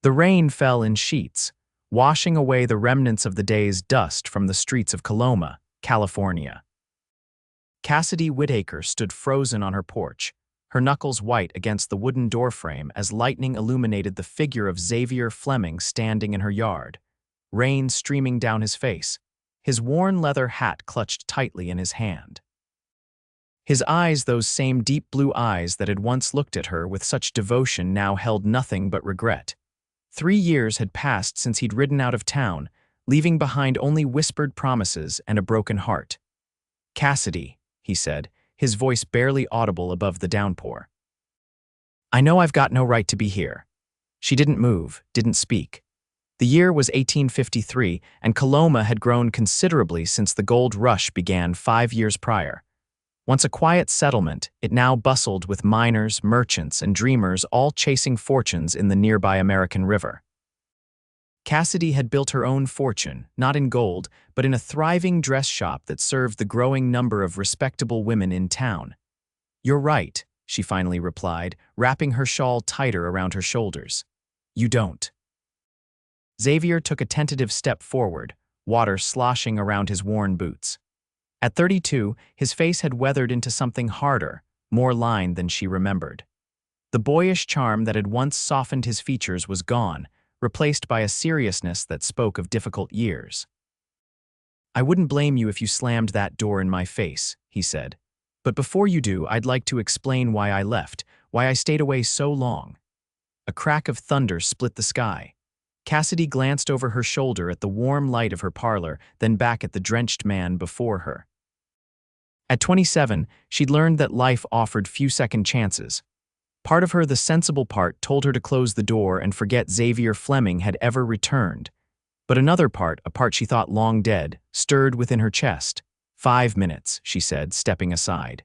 The rain fell in sheets, washing away the remnants of the day's dust from the streets of Coloma, California. Cassidy Whitaker stood frozen on her porch, her knuckles white against the wooden doorframe as lightning illuminated the figure of Xavier Fleming standing in her yard, rain streaming down his face, his worn leather hat clutched tightly in his hand. His eyes, those same deep blue eyes that had once looked at her with such devotion, now held nothing but regret. 3 years had passed since he'd ridden out of town, leaving behind only whispered promises and a broken heart. "Cassidy," he said, his voice barely audible above the downpour. "I know I've got no right to be here." She didn't move, didn't speak. The year was 1853, and Coloma had grown considerably since the gold rush began 5 years prior. Once a quiet settlement, it now bustled with miners, merchants, and dreamers all chasing fortunes in the nearby American River. Cassidy had built her own fortune, not in gold, but in a thriving dress shop that served the growing number of respectable women in town. "You're right," she finally replied, wrapping her shawl tighter around her shoulders. "You don't." Xavier took a tentative step forward, water sloshing around his worn boots. At 32, his face had weathered into something harder, more lined than she remembered. The boyish charm that had once softened his features was gone, replaced by a seriousness that spoke of difficult years. "I wouldn't blame you if you slammed that door in my face," he said. "But before you do, I'd like to explain why I left, why I stayed away so long." A crack of thunder split the sky. Cassidy glanced over her shoulder at the warm light of her parlor, then back at the drenched man before her. At 27, she'd learned that life offered few second chances. Part of her, the sensible part, told her to close the door and forget Xavier Fleming had ever returned. But another part, a part she thought long dead, stirred within her chest. 5 minutes, she said, stepping aside.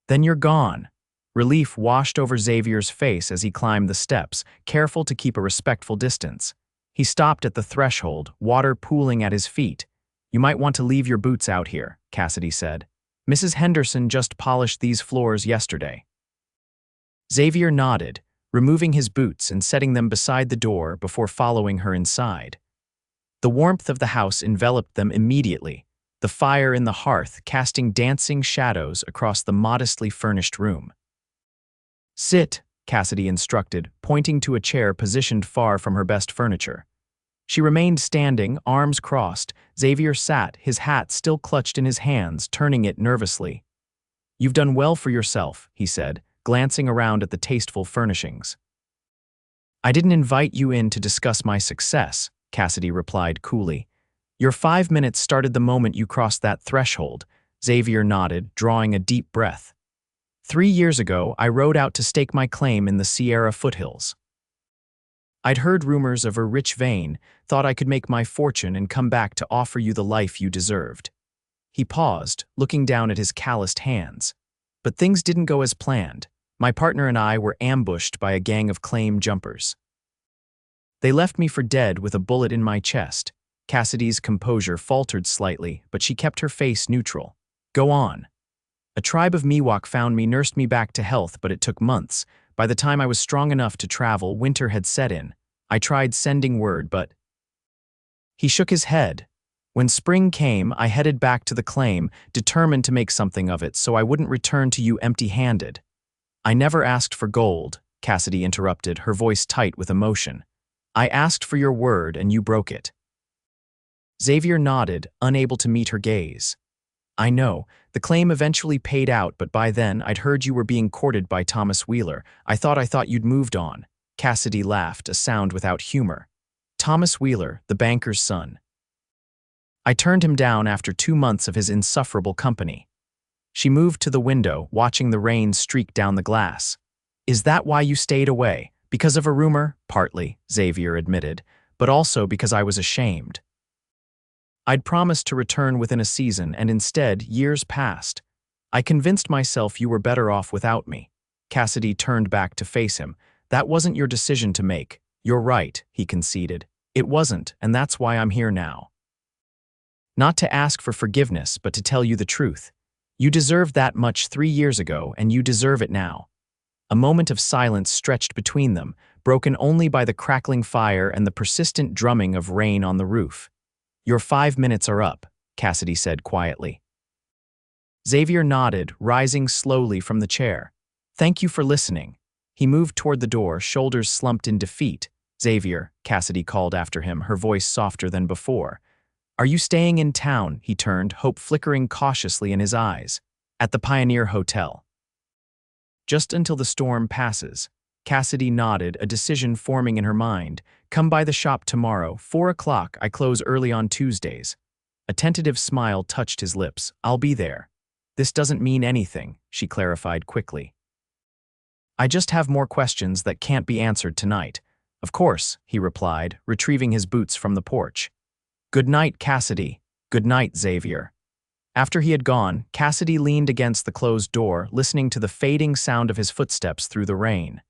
"Then you're gone." Relief washed over Xavier's face as he climbed the steps, careful to keep a respectful distance. He stopped at the threshold, water pooling at his feet. "You might want to leave your boots out here," Cassidy said. "Mrs. Henderson just polished these floors yesterday." Xavier nodded, removing his boots and setting them beside the door before following her inside. The warmth of the house enveloped them immediately, the fire in the hearth casting dancing shadows across the modestly furnished room. "Sit," Cassidy instructed, pointing to a chair positioned far from her best furniture. She remained standing, arms crossed. Xavier sat, his hat still clutched in his hands, turning it nervously. "You've done well for yourself," he said, glancing around at the tasteful furnishings. "I didn't invite you in to discuss my success," Cassidy replied coolly. "Your 5 minutes started the moment you crossed that threshold." Xavier nodded, drawing a deep breath. 3 years ago, I rode out to stake my claim in the Sierra foothills. I'd heard rumors of a rich vein, thought I could make my fortune and come back to offer you the life you deserved." He paused, looking down at his calloused hands. "But things didn't go as planned. My partner and I were ambushed by a gang of claim jumpers. They left me for dead with a bullet in my chest." Cassidy's composure faltered slightly, but she kept her face neutral. "Go on." "A tribe of Miwok found me, nursed me back to health, but it took months. By the time I was strong enough to travel, winter had set in. I tried sending word, but—" He shook his head. "When spring came, I headed back to the claim, determined to make something of it so I wouldn't return to you empty-handed." "I never asked for gold," Cassidy interrupted, her voice tight with emotion. "I asked for your word and you broke it." Xavier nodded, unable to meet her gaze. "I know. The claim eventually paid out, but by then I'd heard you were being courted by Thomas Wheeler. I thought you'd moved on." Cassidy laughed, a sound without humor. "Thomas Wheeler, the banker's son. I turned him down after 2 months of his insufferable company." She moved to the window, watching the rain streak down the glass. "Is that why you stayed away? Because of a rumor?" "Partly," Xavier admitted, "but also because I was ashamed. I'd promised to return within a season, and instead, years passed. I convinced myself you were better off without me." Cassidy turned back to face him. "That wasn't your decision to make." "You're right," he conceded. "It wasn't, and that's why I'm here now. Not to ask for forgiveness, but to tell you the truth. You deserved that much 3 years ago, and you deserve it now." A moment of silence stretched between them, broken only by the crackling fire and the persistent drumming of rain on the roof. "Your 5 minutes are up," Cassidy said quietly. Xavier nodded, rising slowly from the chair. "Thank you for listening." He moved toward the door, shoulders slumped in defeat. "Xavier," Cassidy called after him, her voice softer than before. "Are you staying in town?" He turned, hope flickering cautiously in his eyes. "At the Pioneer Hotel." "Just until the storm passes." Cassidy nodded, a decision forming in her mind. "Come by the shop tomorrow, 4 o'clock. I close early on Tuesdays." A tentative smile touched his lips. "I'll be there." "This doesn't mean anything," she clarified quickly. "I just have more questions that can't be answered tonight." "Of course," he replied, retrieving his boots from the porch. "Good night, Cassidy." "Good night, Xavier." After he had gone, Cassidy leaned against the closed door, listening to the fading sound of his footsteps through the rain.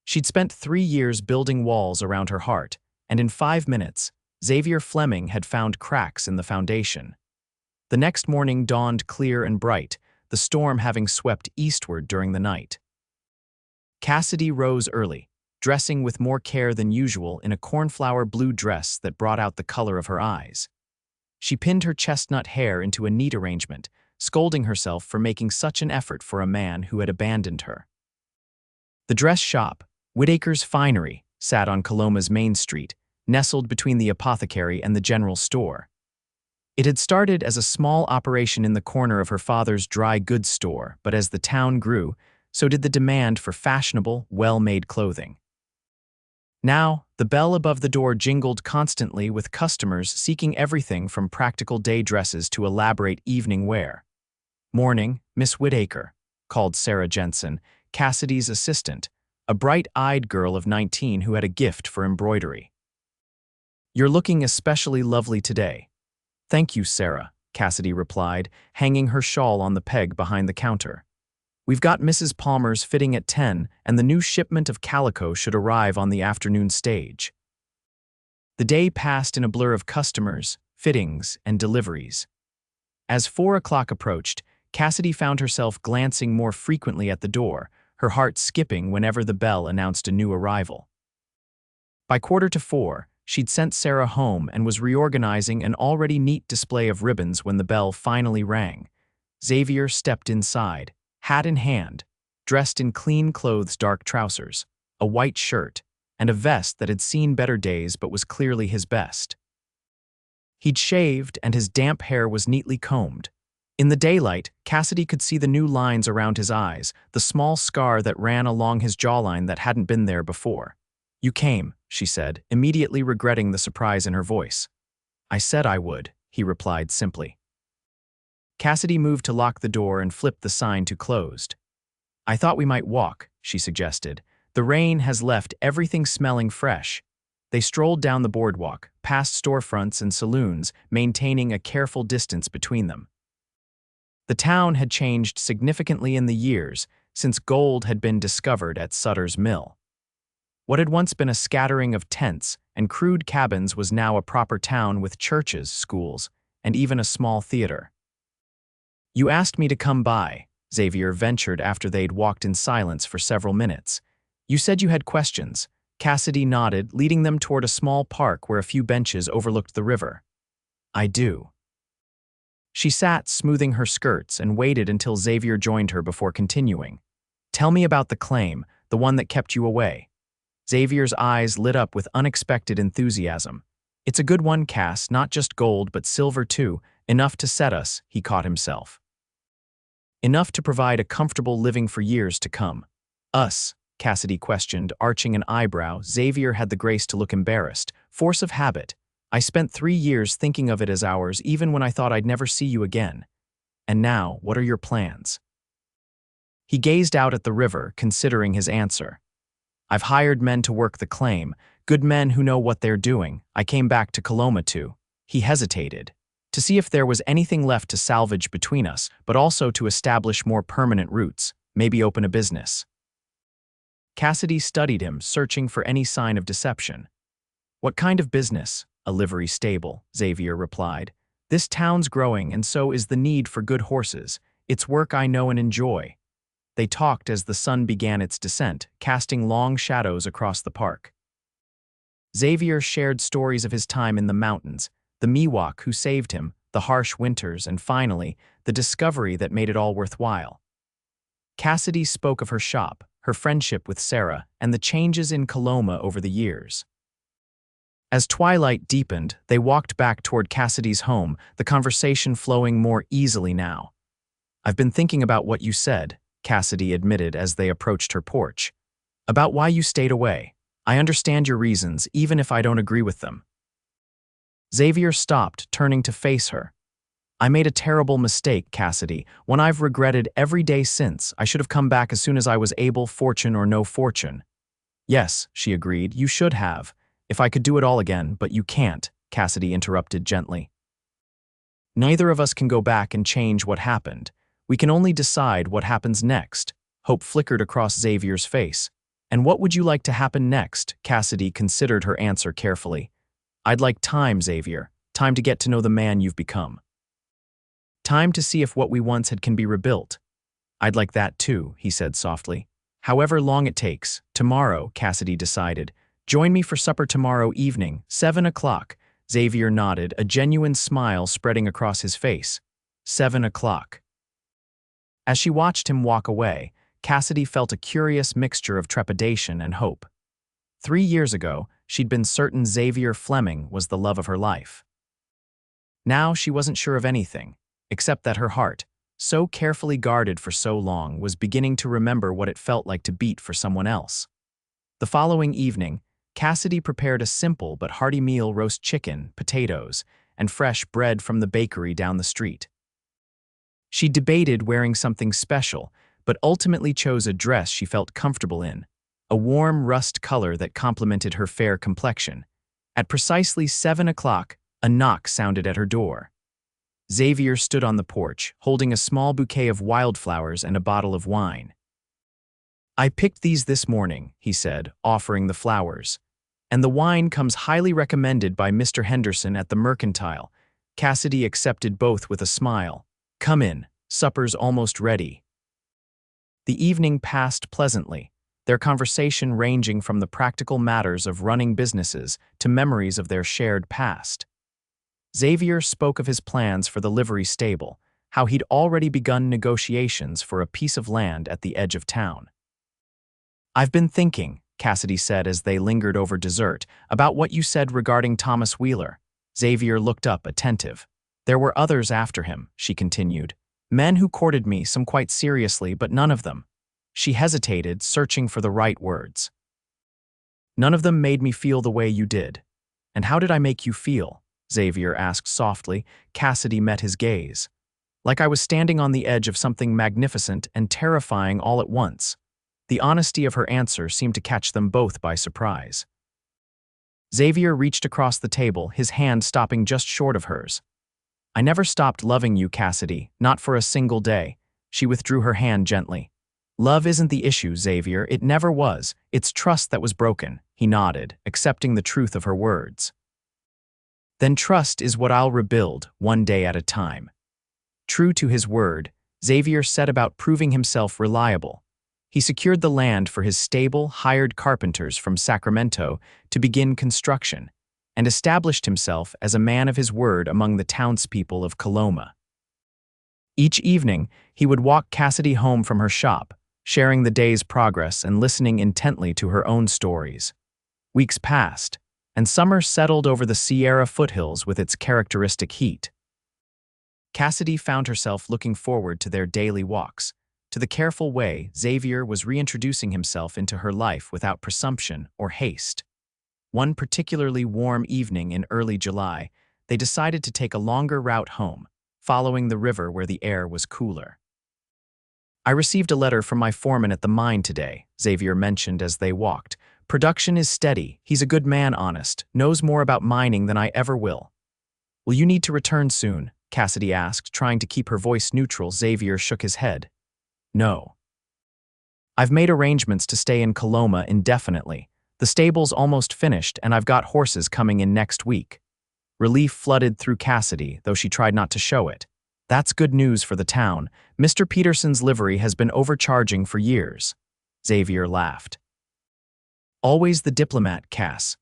She'd spent 3 years building walls around her heart, and in 5 minutes, Xavier Fleming had found cracks in the foundation. The next morning dawned clear and bright, the storm having swept eastward during the night. Cassidy rose early, dressing with more care than usual in a cornflower blue dress that brought out the color of her eyes. She pinned her chestnut hair into a neat arrangement, scolding herself for making such an effort for a man who had abandoned her. The dress shop, Whitaker's Finery, sat on Coloma's main street, nestled between the apothecary and the general store. It had started as a small operation in the corner of her father's dry goods store, but as the town grew, so did the demand for fashionable, well-made clothing. Now, the bell above the door jingled constantly with customers seeking everything from practical day dresses to elaborate evening wear. "Morning, Miss Whitaker," called Sarah Jensen, Cassidy's assistant, a bright-eyed girl of 19 who had a gift for embroidery. "You're looking especially lovely today." "Thank you, Sarah," Cassidy replied, hanging her shawl on the peg behind the counter. "We've got Mrs. Palmer's fitting at 10, and the new shipment of calico should arrive on the afternoon stage." The day passed in a blur of customers, fittings, and deliveries. As 4 o'clock approached, Cassidy found herself glancing more frequently at the door, her heart skipping whenever the bell announced a new arrival. By 3:45, she'd sent Sarah home and was reorganizing an already neat display of ribbons when the bell finally rang. Xavier stepped inside, hat in hand, dressed in clean clothes, dark trousers, a white shirt, and a vest that had seen better days but was clearly his best. He'd shaved, and his damp hair was neatly combed. In the daylight, Cassidy could see the new lines around his eyes, the small scar that ran along his jawline that hadn't been there before. "You came," she said, immediately regretting the surprise in her voice. "I said I would," he replied simply. Cassidy moved to lock the door and flipped the sign to closed. "I thought we might walk," she suggested. "The rain has left everything smelling fresh." They strolled down the boardwalk, past storefronts and saloons, maintaining a careful distance between them. The town had changed significantly in the years since gold had been discovered at Sutter's Mill. What had once been a scattering of tents and crude cabins was now a proper town with churches, schools, and even a small theater. "You asked me to come by," Xavier ventured after they'd walked in silence for several minutes. "You said you had questions." Cassidy nodded, leading them toward a small park where a few benches overlooked the river. "I do." She sat, smoothing her skirts, and waited until Xavier joined her before continuing. "Tell me about the claim, the one that kept you away." Xavier's eyes lit up with unexpected enthusiasm. "It's a good one, Cass, not just gold but silver too, enough to set us," he caught himself. "Enough to provide a comfortable living for years to come." "Us?" Cassidy questioned, arching an eyebrow. Xavier had the grace to look embarrassed. "Force of habit. I spent 3 years thinking of it as ours, even when I thought I'd never see you again. And now, what are your plans?" He gazed out at the river, considering his answer. "I've hired men to work the claim, good men who know what they're doing. I came back to Coloma to." He hesitated. "To see if there was anything left to salvage between us, but also to establish more permanent roots, maybe open a business." Cassidy studied him, searching for any sign of deception. "What kind of business?" "A livery stable," Xavier replied. "This town's growing, and so is the need for good horses. It's work I know and enjoy." They talked as the sun began its descent, casting long shadows across the park. Xavier shared stories of his time in the mountains, the Miwok who saved him, the harsh winters, and finally, the discovery that made it all worthwhile. Cassidy spoke of her shop, her friendship with Sarah, and the changes in Coloma over the years. As twilight deepened, they walked back toward Cassidy's home, the conversation flowing more easily now. "I've been thinking about what you said," Cassidy admitted as they approached her porch. "About why you stayed away. I understand your reasons, even if I don't agree with them." Xavier stopped, turning to face her. "I made a terrible mistake, Cassidy, one I've regretted every day since. I should have come back as soon as I was able, fortune or no fortune." "Yes," she agreed, "you should have. If I could do it all again, but you can't," Cassidy interrupted gently. "Neither of us can go back and change what happened. We can only decide what happens next." Hope flickered across Xavier's face. "And what would you like to happen next?" Cassidy considered her answer carefully. "I'd like time, Xavier. Time to get to know the man you've become. Time to see if what we once had can be rebuilt." "I'd like that too," he said softly. "However long it takes. Tomorrow," Cassidy decided. "Join me for supper tomorrow evening, 7 o'clock. Xavier nodded, a genuine smile spreading across his face. 7 o'clock. As she watched him walk away, Cassidy felt a curious mixture of trepidation and hope. 3 years ago, she'd been certain Xavier Fleming was the love of her life. Now she wasn't sure of anything, except that her heart, so carefully guarded for so long, was beginning to remember what it felt like to beat for someone else. The following evening, Cassidy prepared a simple but hearty meal: roast chicken, potatoes, and fresh bread from the bakery down the street. She debated wearing something special, but ultimately chose a dress she felt comfortable in, a warm rust color that complemented her fair complexion. At precisely 7 o'clock, a knock sounded at her door. Xavier stood on the porch, holding a small bouquet of wildflowers and a bottle of wine. "I picked these this morning," he said, offering the flowers. "And the wine comes highly recommended by Mr. Henderson at the Mercantile." Cassidy accepted both with a smile. "Come in, supper's almost ready." The evening passed pleasantly, their conversation ranging from the practical matters of running businesses to memories of their shared past. Xavier spoke of his plans for the livery stable, how he'd already begun negotiations for a piece of land at the edge of town. "I've been thinking," Cassidy said as they lingered over dessert, "about what you said regarding Thomas Wheeler." Xavier looked up, attentive. "There were others after him," she continued. "Men who courted me, some quite seriously, but none of them." She hesitated, searching for the right words. "None of them made me feel the way you did." "And how did I make you feel?" Xavier asked softly. Cassidy met his gaze. "Like I was standing on the edge of something magnificent and terrifying all at once." The honesty of her answer seemed to catch them both by surprise. Xavier reached across the table, his hand stopping just short of hers. "I never stopped loving you, Cassidy, not for a single day." She withdrew her hand gently. "Love isn't the issue, Xavier, it never was. It's trust that was broken." He nodded, accepting the truth of her words. "Then trust is what I'll rebuild, one day at a time." True to his word, Xavier set about proving himself reliable. He secured the land for his stable, hired carpenters from Sacramento to begin construction, and established himself as a man of his word among the townspeople of Coloma. Each evening, he would walk Cassidy home from her shop, sharing the day's progress and listening intently to her own stories. Weeks passed, and summer settled over the Sierra foothills with its characteristic heat. Cassidy found herself looking forward to their daily walks, to the careful way Xavier was reintroducing himself into her life without presumption or haste. One particularly warm evening in early July, they decided to take a longer route home, following the river where the air was cooler. "I received a letter from my foreman at the mine today," Xavier mentioned as they walked. "Production is steady, he's a good man, honest, knows more about mining than I ever will." "Will you need to return soon?" Cassidy asked, trying to keep her voice neutral. Xavier shook his head. "No. I've made arrangements to stay in Coloma indefinitely. The stable's almost finished, and I've got horses coming in next week." Relief flooded through Cassidy, though she tried not to show it. That's good news for the town. Mr. Peterson's livery has been overcharging for years. Xavier laughed. Always the diplomat, Cass.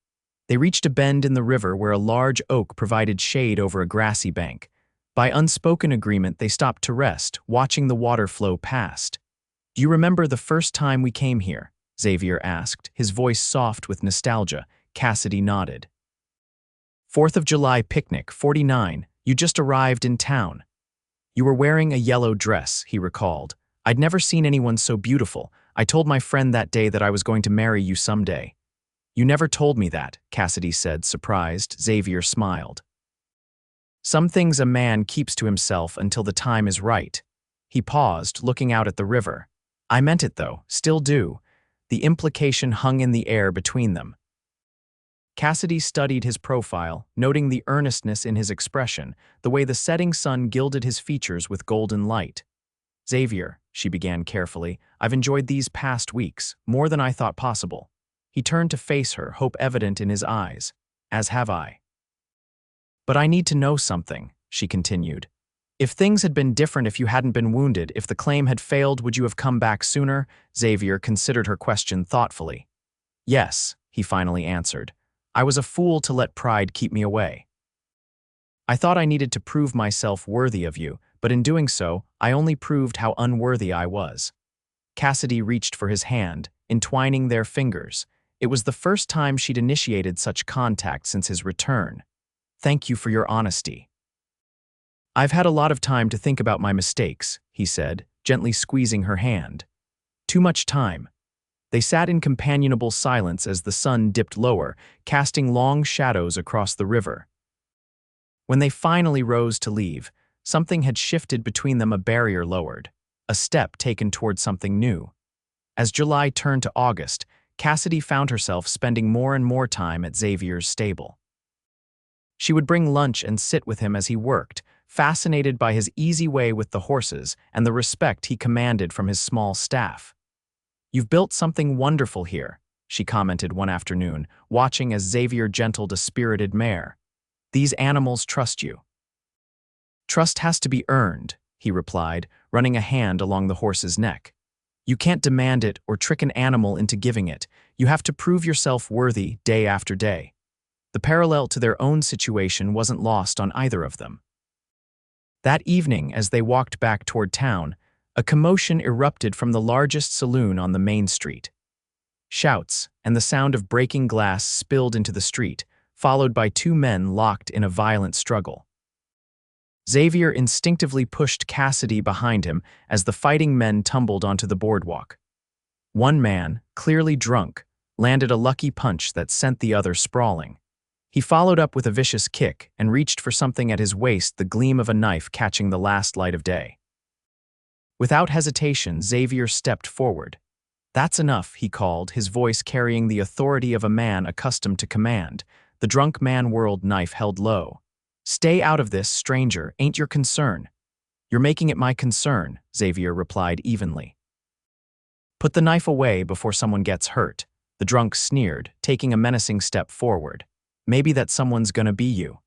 They reached a bend in the river where a large oak provided shade over a grassy bank. By unspoken agreement, they stopped to rest, watching the water flow past. Do you remember the first time we came here? Xavier asked, his voice soft with nostalgia. Cassidy nodded. 4th of July picnic, 49. You just arrived in town. You were wearing a yellow dress, he recalled. I'd never seen anyone so beautiful. I told my friend that day that I was going to marry you someday. You never told me that, Cassidy said, surprised. Xavier smiled. Some things a man keeps to himself until the time is right. He paused, looking out at the river. I meant it, though, still do. The implication hung in the air between them. Cassidy studied his profile, noting the earnestness in his expression, the way the setting sun gilded his features with golden light. Xavier, she began carefully, I've enjoyed these past weeks, more than I thought possible. He turned to face her, hope evident in his eyes. As have I. But I need to know something, she continued. If things had been different, if you hadn't been wounded, if the claim had failed, would you have come back sooner? Xavier considered her question thoughtfully. Yes, he finally answered. I was a fool to let pride keep me away. I thought I needed to prove myself worthy of you, but in doing so, I only proved how unworthy I was. Cassidy reached for his hand, entwining their fingers. It was the first time she'd initiated such contact since his return. Thank you for your honesty. I've had a lot of time to think about my mistakes, he said, gently squeezing her hand. Too much time. They sat in companionable silence as the sun dipped lower, casting long shadows across the river. When they finally rose to leave, something had shifted between them, a barrier lowered, a step taken toward something new. As July turned to August, Cassidy found herself spending more and more time at Xavier's stable. She would bring lunch and sit with him as he worked, fascinated by his easy way with the horses and the respect he commanded from his small staff. You've built something wonderful here, she commented one afternoon, watching as Xavier gentled a spirited mare. These animals trust you. Trust has to be earned, he replied, running a hand along the horse's neck. You can't demand it or trick an animal into giving it. You have to prove yourself worthy day after day. The parallel to their own situation wasn't lost on either of them. That evening, as they walked back toward town, a commotion erupted from the largest saloon on the main street. Shouts and the sound of breaking glass spilled into the street, followed by two men locked in a violent struggle. Xavier instinctively pushed Cassidy behind him as the fighting men tumbled onto the boardwalk. One man, clearly drunk, landed a lucky punch that sent the other sprawling. He followed up with a vicious kick and reached for something at his waist, the gleam of a knife catching the last light of day. Without hesitation, Xavier stepped forward. That's enough, he called, his voice carrying the authority of a man accustomed to command. The drunk man whirled knife held low. Stay out of this, stranger, ain't your concern. You're making it my concern, Xavier replied evenly. Put the knife away before someone gets hurt, the drunk sneered, taking a menacing step forward. Maybe that someone's gonna be you.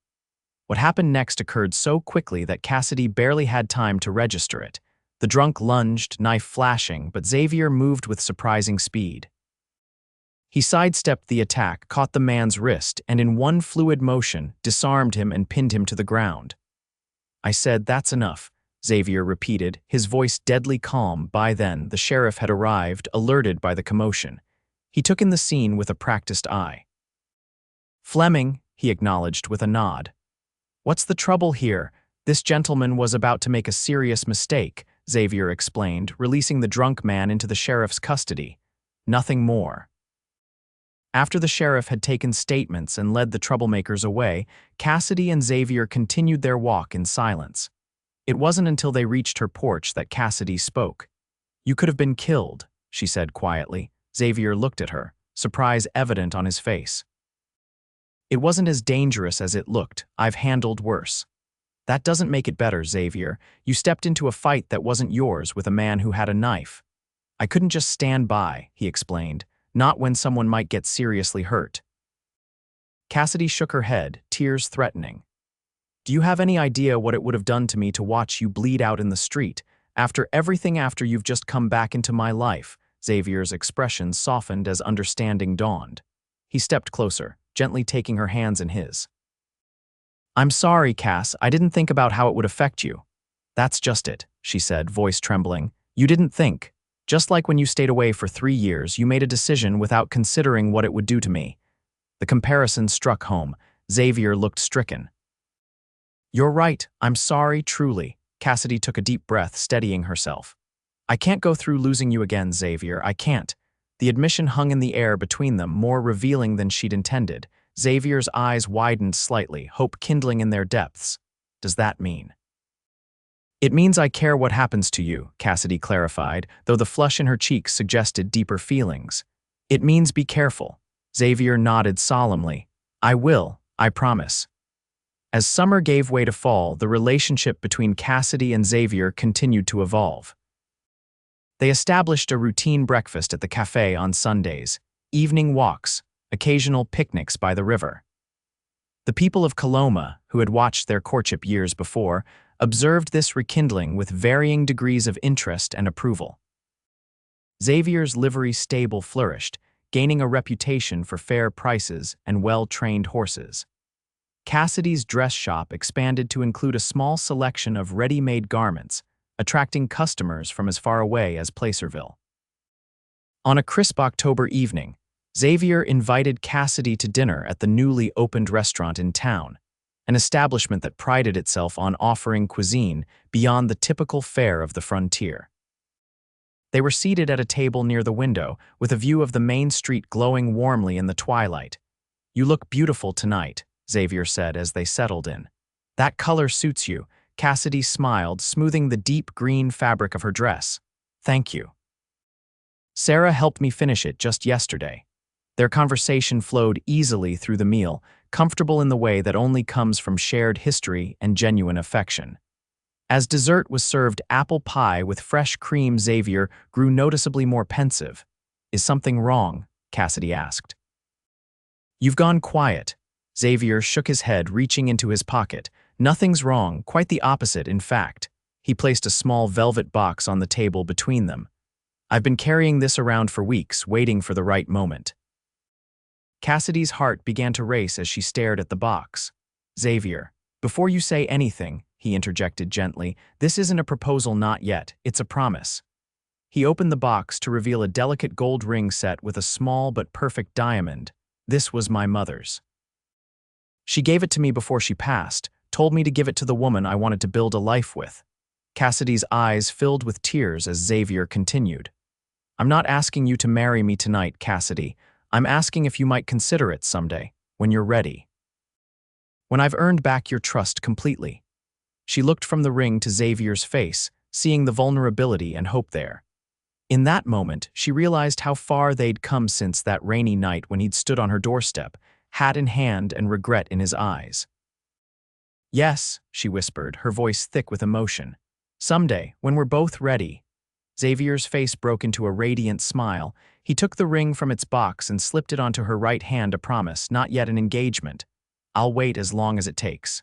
What happened next occurred so quickly that Cassidy barely had time to register it. The drunk lunged, knife flashing, but Xavier moved with surprising speed. He sidestepped the attack, caught the man's wrist, and in one fluid motion, disarmed him and pinned him to the ground. I said, that's enough, Xavier repeated, his voice deadly calm. By then, the sheriff had arrived, alerted by the commotion. He took in the scene with a practiced eye. Fleming, he acknowledged with a nod. What's the trouble here? This gentleman was about to make a serious mistake, Xavier explained, releasing the drunk man into the sheriff's custody. Nothing more. After the sheriff had taken statements and led the troublemakers away, Cassidy and Xavier continued their walk in silence. It wasn't until they reached her porch that Cassidy spoke. You could have been killed, she said quietly. Xavier looked at her, surprise evident on his face. It wasn't as dangerous as it looked. I've handled worse. That doesn't make it better, Xavier. You stepped into a fight that wasn't yours with a man who had a knife. I couldn't just stand by, he explained, not when someone might get seriously hurt. Cassidy shook her head, tears threatening. Do you have any idea what it would have done to me to watch you bleed out in the street, after everything after you've just come back into my life?" Xavier's expression softened as understanding dawned. He stepped closer, gently taking her hands in his. "I'm sorry, Cass, I didn't think about how it would affect you." "That's just it," she said, voice trembling. "You didn't think. Just like when you stayed away for 3 years, you made a decision without considering what it would do to me." The comparison struck home. Xavier looked stricken. "You're right, I'm sorry, truly." Cassidy took a deep breath, steadying herself. "I can't go through losing you again, Xavier, I can't." The admission hung in the air between them, more revealing than she'd intended. Xavier's eyes widened slightly, hope kindling in their depths. "Does that mean?" "It means I care what happens to you," Cassidy clarified, though the flush in her cheeks suggested deeper feelings. "It means be careful." Xavier nodded solemnly. "I will, I promise." As summer gave way to fall, the relationship between Cassidy and Xavier continued to evolve. They established a routine breakfast at the cafe on Sundays, evening walks, occasional picnics by the river. The people of Coloma, who had watched their courtship years before, observed this rekindling with varying degrees of interest and approval. Xavier's livery stable flourished, gaining a reputation for fair prices and well-trained horses. Cassidy's dress shop expanded to include a small selection of ready-made garments, attracting customers from as far away as Placerville. On a crisp October evening, Xavier invited Cassidy to dinner at the newly opened restaurant in town, an establishment that prided itself on offering cuisine beyond the typical fare of the frontier. They were seated at a table near the window, with a view of the main street glowing warmly in the twilight. "You look beautiful tonight," Xavier said as they settled in. "That color suits you." Cassidy smiled, smoothing the deep green fabric of her dress. "Thank you. Sarah helped me finish it just yesterday." Their conversation flowed easily through the meal, comfortable in the way that only comes from shared history and genuine affection. As dessert was served apple pie with fresh cream, Xavier grew noticeably more pensive. "Is something wrong?" Cassidy asked. "You've gone quiet." Xavier shook his head, reaching into his pocket. "Nothing's wrong, quite the opposite, in fact." He placed a small velvet box on the table between them. "I've been carrying this around for weeks, waiting for the right moment." Cassidy's heart began to race as she stared at the box. "Xavier, before you say anything," he interjected gently, "this isn't a proposal, not yet, it's a promise." He opened the box to reveal a delicate gold ring set with a small but perfect diamond. "This was my mother's. She gave it to me before she passed, told me to give it to the woman I wanted to build a life with." Cassidy's eyes filled with tears as Xavier continued. "I'm not asking you to marry me tonight, Cassidy. I'm asking if you might consider it someday, when you're ready. When I've earned back your trust completely." She looked from the ring to Xavier's face, seeing the vulnerability and hope there. In that moment, she realized how far they'd come since that rainy night when he'd stood on her doorstep, hat in hand and regret in his eyes. "Yes," she whispered, her voice thick with emotion. "Someday, when we're both ready." Xavier's face broke into a radiant smile. He took the ring from its box and slipped it onto her right hand, a promise, not yet an engagement. "I'll wait as long as it takes."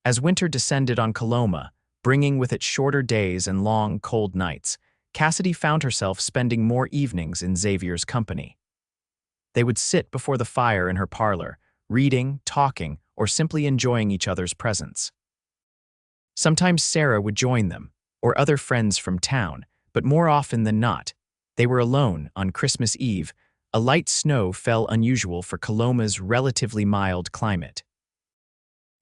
As winter descended on Coloma, bringing with it shorter days and long, cold nights, Cassidy found herself spending more evenings in Xavier's company. They would sit before the fire in her parlor, reading, talking, or simply enjoying each other's presence. Sometimes Sarah would join them, or other friends from town, but more often than not, they were alone on Christmas Eve. A light snow fell, unusual for Coloma's relatively mild climate.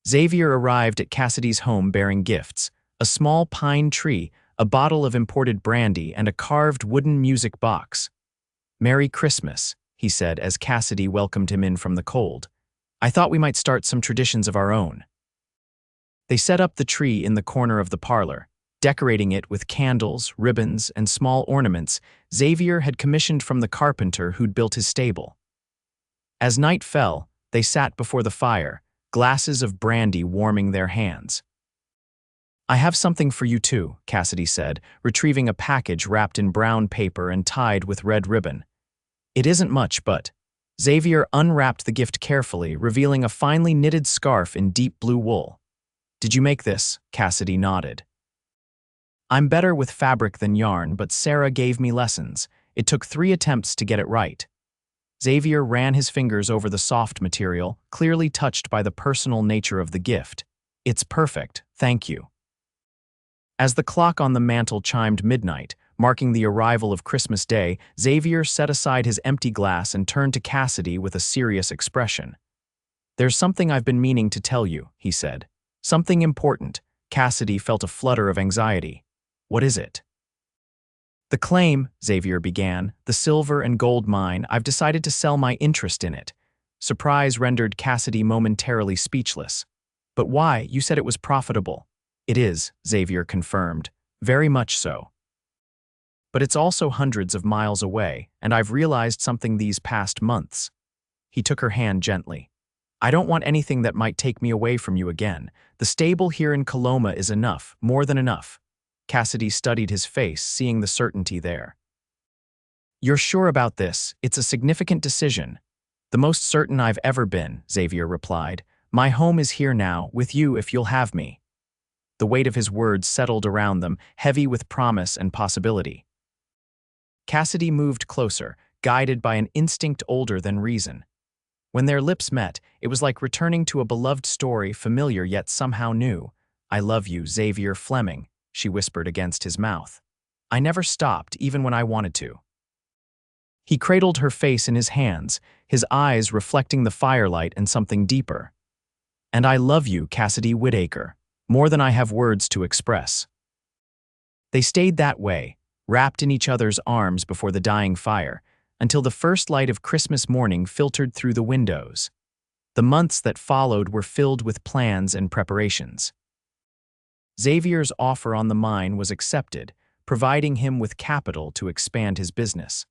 Xavier arrived at Cassidy's home bearing gifts: a small pine tree, a bottle of imported brandy, and a carved wooden music box. "Merry Christmas," he said as Cassidy welcomed him in from the cold. "I thought we might start some traditions of our own." They set up the tree in the corner of the parlor, decorating it with candles, ribbons, and small ornaments Xavier had commissioned from the carpenter who'd built his stable. As night fell, they sat before the fire, glasses of brandy warming their hands. "I have something for you too," Cassidy said, retrieving a package wrapped in brown paper and tied with red ribbon. "It isn't much, but..." Xavier unwrapped the gift carefully, revealing a finely knitted scarf in deep blue wool. "Did you make this?" Cassidy nodded. "I'm better with fabric than yarn, but Sarah gave me lessons. It took 3 attempts to get it right." Xavier ran his fingers over the soft material, clearly touched by the personal nature of the gift. "It's perfect, thank you." As the clock on the mantel chimed midnight, marking the arrival of Christmas Day, Xavier set aside his empty glass and turned to Cassidy with a serious expression. "There's something I've been meaning to tell you," he said. "Something important." Cassidy felt a flutter of anxiety. "What is it?" "The claim," Xavier began, "the silver and gold mine, I've decided to sell my interest in it." Surprise rendered Cassidy momentarily speechless. "But why? You said it was profitable." "It is," Xavier confirmed. "Very much so. But it's also hundreds of miles away, and I've realized something these past months." He took her hand gently. "I don't want anything that might take me away from you again. The stable here in Coloma is enough, more than enough." Cassidy studied his face, seeing the certainty there. "You're sure about this? It's a significant decision." "The most certain I've ever been," Xavier replied. "My home is here now, with you if you'll have me." The weight of his words settled around them, heavy with promise and possibility. Cassidy moved closer, guided by an instinct older than reason. When their lips met, it was like returning to a beloved story, familiar yet somehow new. "I love you, Xavier Fleming," she whispered against his mouth. "I never stopped, even when I wanted to." He cradled her face in his hands, his eyes reflecting the firelight and something deeper. "And I love you, Cassidy Whitaker, more than I have words to express." They stayed that way, wrapped in each other's arms before the dying fire, until the first light of Christmas morning filtered through the windows. The months that followed were filled with plans and preparations. Xavier's offer on the mine was accepted, providing him with capital to expand his business.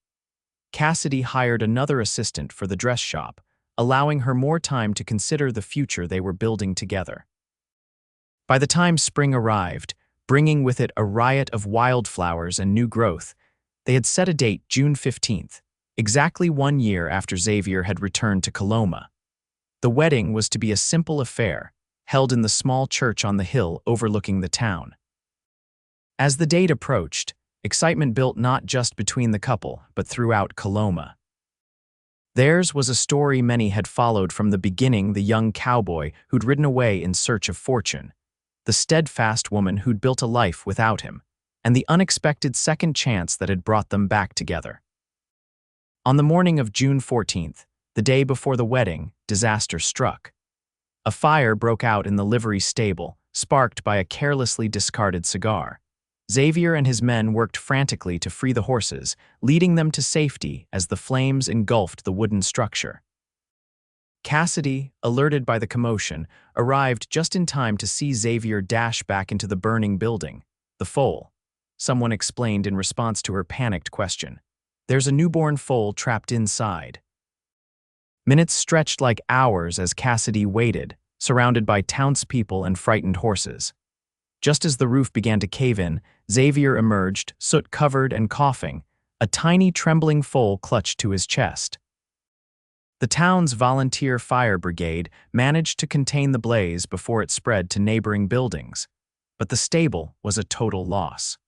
Cassidy hired another assistant for the dress shop, allowing her more time to consider the future they were building together. By the time spring arrived, bringing with it a riot of wildflowers and new growth, they had set a date, June 15th, exactly 1 year after Xavier had returned to Coloma. The wedding was to be a simple affair, held in the small church on the hill overlooking the town. As the date approached, excitement built not just between the couple, but throughout Coloma. Theirs was a story many had followed from the beginning: the young cowboy who'd ridden away in search of fortune, the steadfast woman who'd built a life without him, and the unexpected second chance that had brought them back together. On the morning of June 14th, the day before the wedding, disaster struck. A fire broke out in the livery stable, sparked by a carelessly discarded cigar. Xavier and his men worked frantically to free the horses, leading them to safety as the flames engulfed the wooden structure. Cassidy, alerted by the commotion, arrived just in time to see Xavier dash back into the burning building. "The foal," someone explained in response to her panicked question. "There's a newborn foal trapped inside." Minutes stretched like hours as Cassidy waited, surrounded by townspeople and frightened horses. Just as the roof began to cave in, Xavier emerged, soot-covered and coughing, a tiny trembling foal clutched to his chest. The town's volunteer fire brigade managed to contain the blaze before it spread to neighboring buildings, but the stable was a total loss.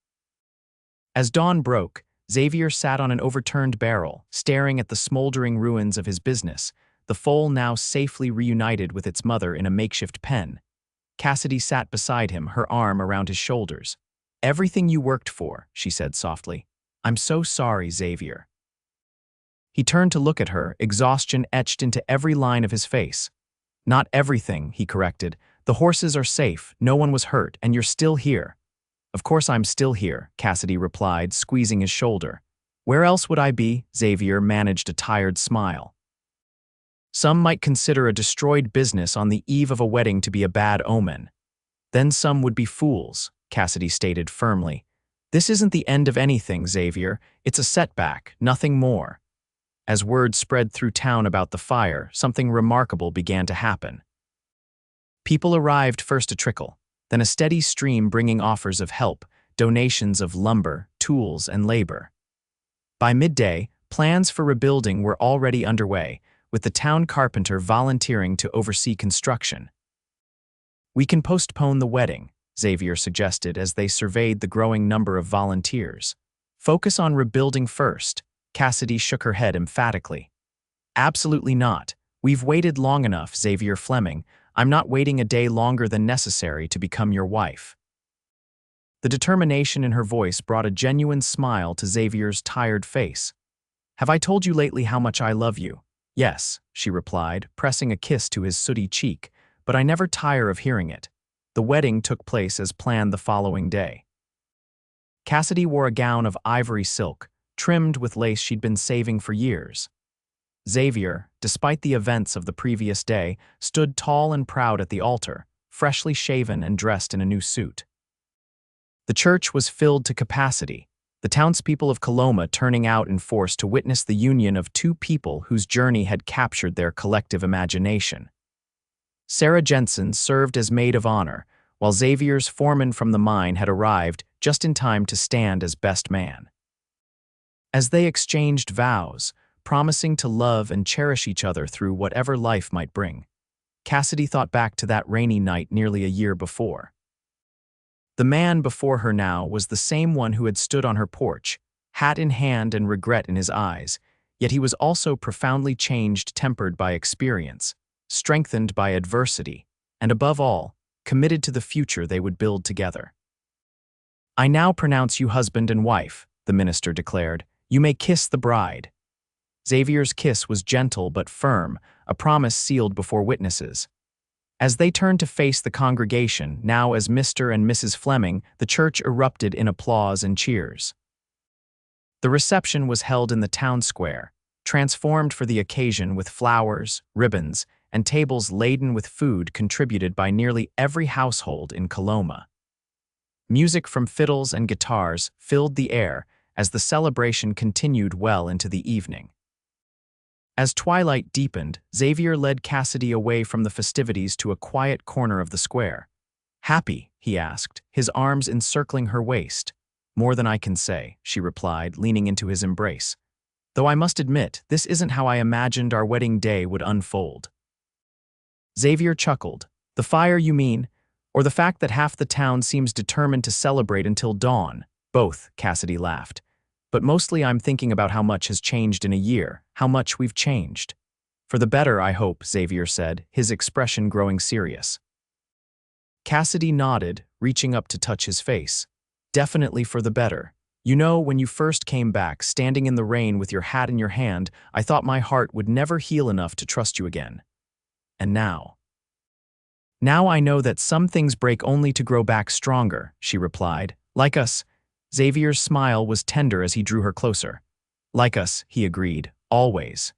As dawn broke, Xavier sat on an overturned barrel, staring at the smoldering ruins of his business, the foal now safely reunited with its mother in a makeshift pen. Cassidy sat beside him, her arm around his shoulders. "Everything you worked for," she said softly. "I'm so sorry, Xavier." He turned to look at her, exhaustion etched into every line of his face. "Not everything," he corrected. "The horses are safe, no one was hurt, and you're still here." "Of course I'm still here," Cassidy replied, squeezing his shoulder. "Where else would I be?" Xavier managed a tired smile. "Some might consider a destroyed business on the eve of a wedding to be a bad omen. Then some would be fools," Cassidy stated firmly. "This isn't the end of anything, Xavier. It's a setback, nothing more." As word spread through town about the fire, something remarkable began to happen. People arrived, first a trickle, then a steady stream bringing offers of help, donations of lumber, tools, and labor. By midday, plans for rebuilding were already underway, with the town carpenter volunteering to oversee construction. "We can postpone the wedding," Xavier suggested as they surveyed the growing number of volunteers. "Focus on rebuilding first." Cassidy shook her head emphatically. "Absolutely not. We've waited long enough, Xavier Fleming. I'm not waiting a day longer than necessary to become your wife." The determination in her voice brought a genuine smile to Xavier's tired face. "Have I told you lately how much I love you?" "Yes," she replied, pressing a kiss to his sooty cheek, "but I never tire of hearing it." The wedding took place as planned the following day. Cassidy wore a gown of ivory silk, trimmed with lace she'd been saving for years. Xavier, despite the events of the previous day, stood tall and proud at the altar, freshly shaven and dressed in a new suit. The church was filled to capacity, the townspeople of Coloma turning out in force to witness the union of two people whose journey had captured their collective imagination. Sarah Jensen served as maid of honor, while Xavier's foreman from the mine had arrived just in time to stand as best man. As they exchanged vows, promising to love and cherish each other through whatever life might bring, Cassidy thought back to that rainy night nearly a year before. The man before her now was the same one who had stood on her porch, hat in hand and regret in his eyes, yet he was also profoundly changed, tempered by experience, strengthened by adversity, and above all, committed to the future they would build together. "I now pronounce you husband and wife," the minister declared. "You may kiss the bride." Xavier's kiss was gentle but firm, a promise sealed before witnesses. As they turned to face the congregation, now as Mr. and Mrs. Fleming, the church erupted in applause and cheers. The reception was held in the town square, transformed for the occasion with flowers, ribbons, and tables laden with food contributed by nearly every household in Coloma. Music from fiddles and guitars filled the air as the celebration continued well into the evening. As twilight deepened, Xavier led Cassidy away from the festivities to a quiet corner of the square. "Happy?" he asked, his arms encircling her waist. "More than I can say," she replied, leaning into his embrace. "Though I must admit, this isn't how I imagined our wedding day would unfold." Xavier chuckled. "The fire, you mean? Or the fact that half the town seems determined to celebrate until dawn?" "Both," Cassidy laughed. "But mostly I'm thinking about how much has changed in a year, how much we've changed." "For the better, I hope," Xavier said, his expression growing serious. Cassidy nodded, reaching up to touch his face. "Definitely for the better. You know, when you first came back, standing in the rain with your hat in your hand, I thought my heart would never heal enough to trust you again. And now I know that some things break only to grow back stronger," she replied. "Like us." Xavier's smile was tender as he drew her closer. "Like us," he agreed, "always."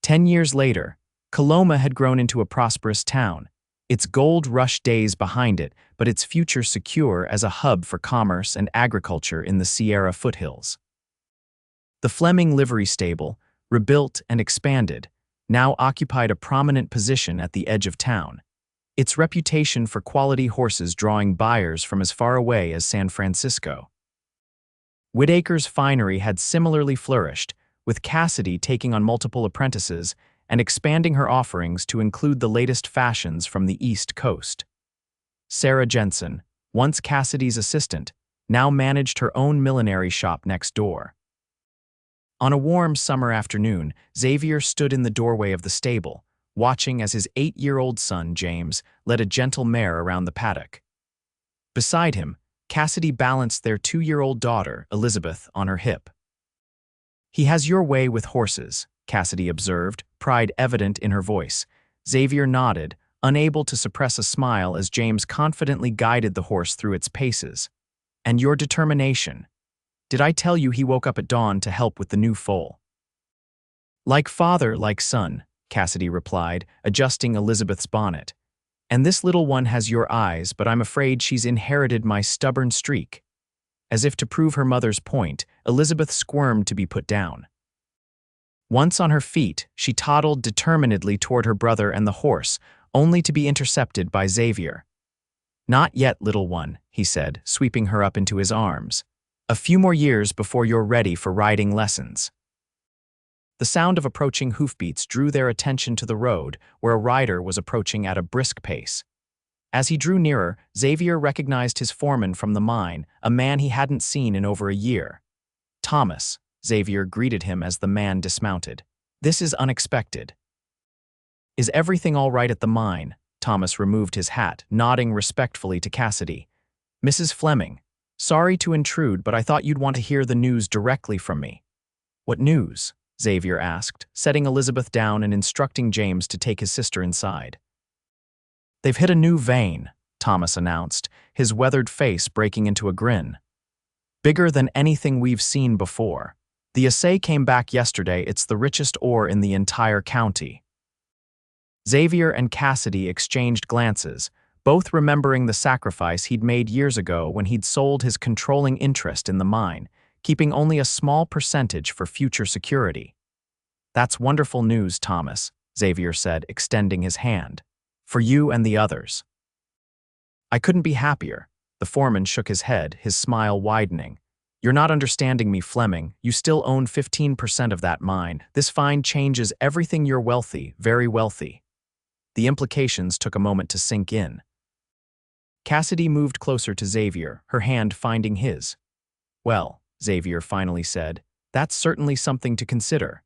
10 years later, Coloma had grown into a prosperous town, its gold rush days behind it, but its future secure as a hub for commerce and agriculture in the Sierra foothills. The Fleming livery stable, rebuilt and expanded, now occupied a prominent position at the edge of town, its reputation for quality horses drawing buyers from as far away as San Francisco. Whitaker's finery had similarly flourished, with Cassidy taking on multiple apprentices and expanding her offerings to include the latest fashions from the East Coast. Sarah Jensen, once Cassidy's assistant, now managed her own millinery shop next door. On a warm summer afternoon, Xavier stood in the doorway of the stable, watching as his 8-year-old son, James, led a gentle mare around the paddock. Beside him, Cassidy balanced their 2-year-old daughter, Elizabeth, on her hip. "He has your way with horses," Cassidy observed, pride evident in her voice. Xavier nodded, unable to suppress a smile as James confidently guided the horse through its paces. "And your determination. Did I tell you he woke up at dawn to help with the new foal?" "Like father, like son," Cassidy replied, adjusting Elizabeth's bonnet. "And this little one has your eyes, but I'm afraid she's inherited my stubborn streak." As if to prove her mother's point, Elizabeth squirmed to be put down. Once on her feet, she toddled determinedly toward her brother and the horse, only to be intercepted by Xavier. "Not yet, little one," he said, sweeping her up into his arms. "A few more years before you're ready for riding lessons." The sound of approaching hoofbeats drew their attention to the road, where a rider was approaching at a brisk pace. As he drew nearer, Xavier recognized his foreman from the mine, a man he hadn't seen in over a year. "Thomas," Xavier greeted him as the man dismounted. "This is unexpected." "Is everything all right at the mine?" Thomas removed his hat, nodding respectfully to Cassidy. "Mrs. Fleming, sorry to intrude, but I thought you'd want to hear the news directly from me." "What news?" Xavier asked, setting Elizabeth down and instructing James to take his sister inside. "They've hit a new vein," Thomas announced, his weathered face breaking into a grin. "Bigger than anything we've seen before. The assay came back yesterday. It's the richest ore in the entire county." Xavier and Cassidy exchanged glances, both remembering the sacrifice he'd made years ago when he'd sold his controlling interest in the mine, keeping only a small percentage for future security. "That's wonderful news, Thomas," Xavier said, extending his hand. "For you and the others." "I couldn't be happier." The foreman shook his head, his smile widening. "You're not understanding me, Fleming. You still own 15% of that mine. This find changes everything. You're wealthy, very wealthy." The implications took a moment to sink in. Cassidy moved closer to Xavier, her hand finding his. "Well," Xavier finally said, "that's certainly something to consider."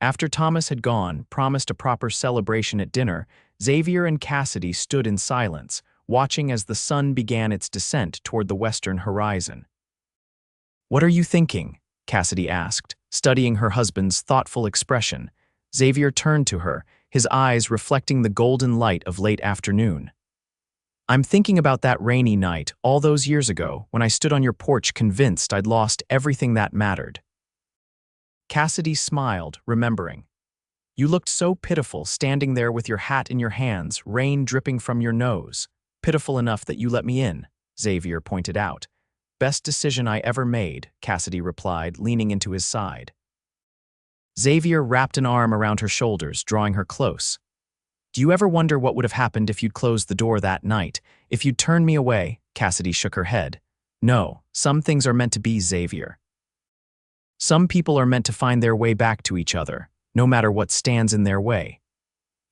After Thomas had gone, promised a proper celebration at dinner, Xavier and Cassidy stood in silence, watching as the sun began its descent toward the western horizon. "What are you thinking?" Cassidy asked, studying her husband's thoughtful expression. Xavier turned to her, his eyes reflecting the golden light of late afternoon. "I'm thinking about that rainy night, all those years ago, when I stood on your porch convinced I'd lost everything that mattered." Cassidy smiled, remembering. "You looked so pitiful standing there with your hat in your hands, rain dripping from your nose. Pitiful enough that you let me in," Xavier pointed out. "Best decision I ever made," Cassidy replied, leaning into his side. Xavier wrapped an arm around her shoulders, drawing her close. "Do you ever wonder what would have happened if you'd closed the door that night? If you'd turned me away?" Cassidy shook her head. "No, some things are meant to be, Xavier. Some people are meant to find their way back to each other, no matter what stands in their way."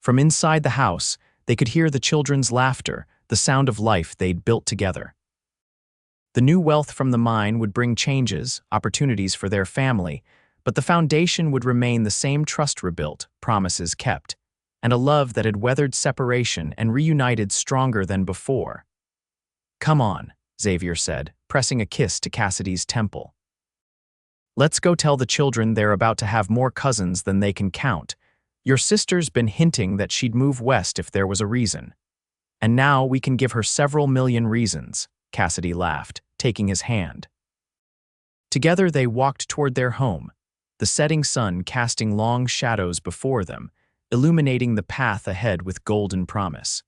From inside the house, they could hear the children's laughter, the sound of life they'd built together. The new wealth from the mine would bring changes, opportunities for their family, but the foundation would remain the same: trust rebuilt, promises kept, and a love that had weathered separation and reunited stronger than before. "Come on," Xavier said, pressing a kiss to Cassidy's temple. "Let's go tell the children they're about to have more cousins than they can count. Your sister's been hinting that she'd move west if there was a reason. And now we can give her several million reasons," Cassidy laughed, taking his hand. Together they walked toward their home, the setting sun casting long shadows before them, illuminating the path ahead with golden promise.